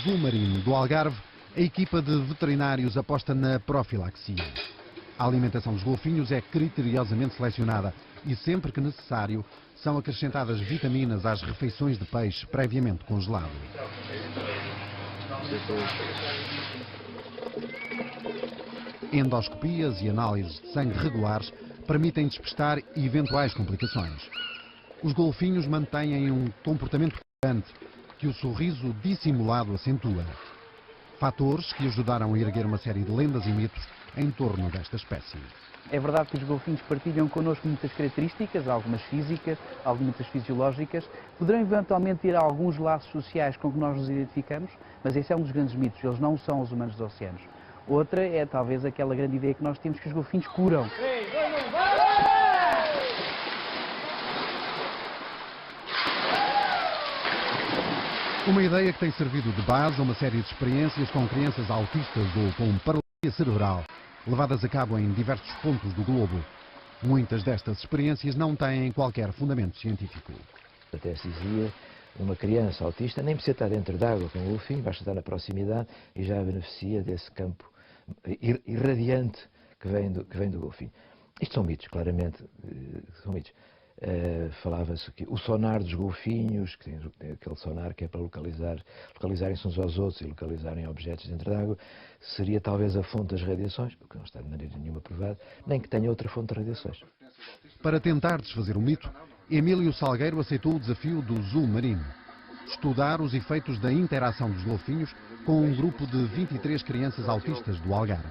Zoo Marino do Algarve, a equipa de veterinários aposta na profilaxia. A alimentação dos golfinhos é criteriosamente selecionada e, sempre que necessário, são acrescentadas vitaminas às refeições de peixe previamente congelado. Endoscopias e análises de sangue regulares permitem despistar eventuais complicações. Os golfinhos mantêm um comportamento tolerante que o sorriso dissimulado acentua. Fatores que ajudaram a erguer uma série de lendas e mitos em torno desta espécie. É verdade que os golfinhos partilham connosco muitas características, algumas físicas, algumas fisiológicas. Poderão eventualmente ter alguns laços sociais com que nós nos identificamos, mas esse é um dos grandes mitos. Eles não são os humanos dos oceanos. Outra é talvez aquela grande ideia que nós temos que os golfinhos curam. Uma ideia que tem servido de base a uma série de experiências com crianças autistas ou com paralisia cerebral, levadas a cabo em diversos pontos do globo. Muitas destas experiências não têm qualquer fundamento científico. Até se dizia, uma criança autista nem precisa estar dentro d'água com o golfinho, basta estar na proximidade e já beneficia desse campo irradiante que vem do golfinho. Isto são mitos, claramente, são mitos. Falava-se que o sonar dos golfinhos, que tem aquele sonar que é para localizarem-se uns aos outros e localizarem objetos dentro d'água, seria talvez a fonte das radiações, o que não está de maneira nenhuma provado, nem que tenha outra fonte de radiações. Para tentar desfazer o mito, Emílio Salgueiro aceitou o desafio do Zoo Marino: estudar os efeitos da interação dos golfinhos com um grupo de 23 crianças autistas do Algarve.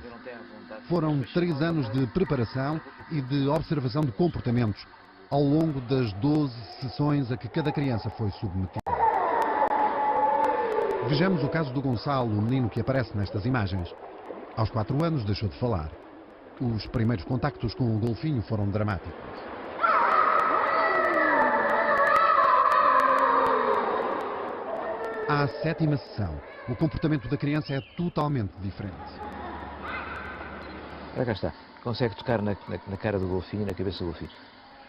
Foram 3 anos de preparação e de observação de comportamentos ao longo das 12 sessões a que cada criança foi submetida. Vejamos o caso do Gonçalo, o menino que aparece nestas imagens. Aos 4 anos deixou de falar. Os primeiros contactos com o golfinho foram dramáticos. À 7ª sessão, o comportamento da criança é totalmente diferente. Olha, cá está. Consegue tocar na cara do golfinho e na cabeça do golfinho.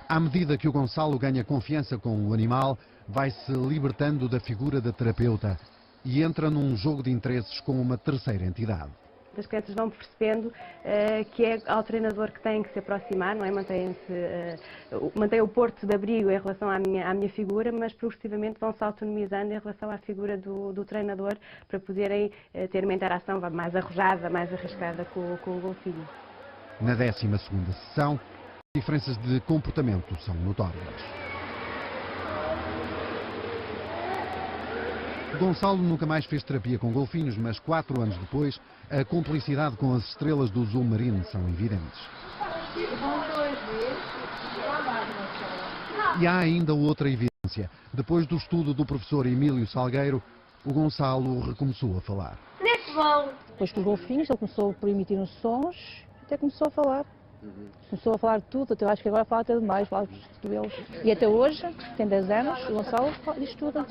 À medida que o Gonçalo ganha confiança com o animal, vai-se libertando da figura da terapeuta e entra num jogo de interesses com uma terceira entidade. As crianças vão percebendo que é ao treinador que têm que se aproximar, não é? Mantém o porto de abrigo em relação à minha figura, mas progressivamente vão-se autonomizando em relação à figura do treinador para poderem ter uma interação mais arrojada, mais arriscada com o golfinho. Na 12ª sessão, diferenças de comportamento são notórias. Gonçalo nunca mais fez terapia com golfinhos, mas 4 anos depois, a cumplicidade com as estrelas do Zoo Marino são evidentes. E há ainda outra evidência. Depois do estudo do professor Emílio Salgueiro, o Gonçalo recomeçou a falar. Depois com os golfinhos, ele começou por emitir uns sons, até começou a falar. Começou a falar de tudo, até eu acho que agora fala até demais, fala de tudo ele. E até hoje, tem 10 anos, o Gonçalo diz tudo.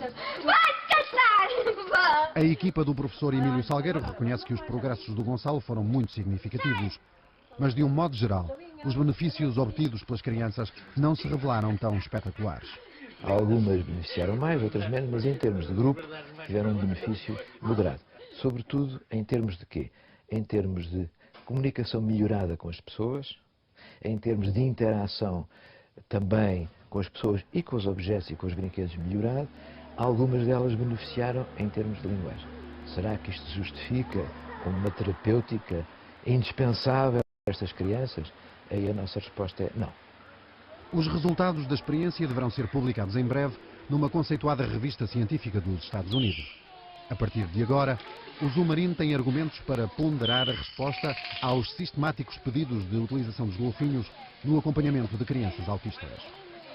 A equipa do professor Emílio Salgueiro reconhece que os progressos do Gonçalo foram muito significativos. Mas, de um modo geral, os benefícios obtidos pelas crianças não se revelaram tão espetaculares. Algumas beneficiaram mais, outras menos, mas em termos de grupo tiveram um benefício moderado. Sobretudo em termos de quê? Em termos de comunicação melhorada com as pessoas, em termos de interação também com as pessoas e com os objetos e com os brinquedos melhorado. Algumas delas beneficiaram em termos de linguagem. Será que isto justifica como uma terapêutica indispensável para estas crianças? Aí a nossa resposta é não. Os resultados da experiência deverão ser publicados em breve numa conceituada revista científica dos Estados Unidos. A partir de agora, o Zoo Marino tem argumentos para ponderar a resposta aos sistemáticos pedidos de utilização dos golfinhos no acompanhamento de crianças autistas.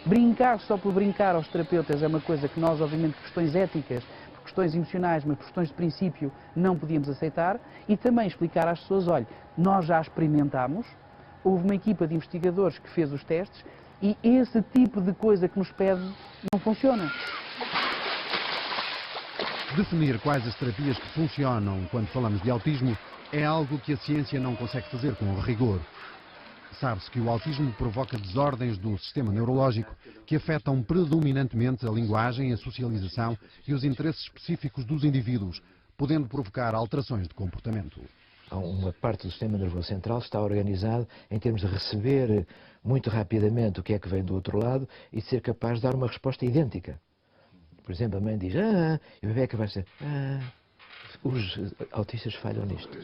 Brincar só por brincar aos terapeutas é uma coisa que nós, obviamente, por questões éticas, por questões emocionais, mas por questões de princípio, não podíamos aceitar. E também explicar às pessoas, olha, nós já experimentámos, houve uma equipa de investigadores que fez os testes e esse tipo de coisa que nos pede não funciona. Definir quais as terapias que funcionam quando falamos de autismo é algo que a ciência não consegue fazer com rigor. Sabe-se que o autismo provoca desordens do sistema neurológico que afetam predominantemente a linguagem, a socialização e os interesses específicos dos indivíduos, podendo provocar alterações de comportamento. Uma parte do sistema nervoso central está organizado em termos de receber muito rapidamente o que é que vem do outro lado e de ser capaz de dar uma resposta idêntica. Por exemplo, a mãe diz, e o bebê é capaz de dizer, os autistas falham nisto.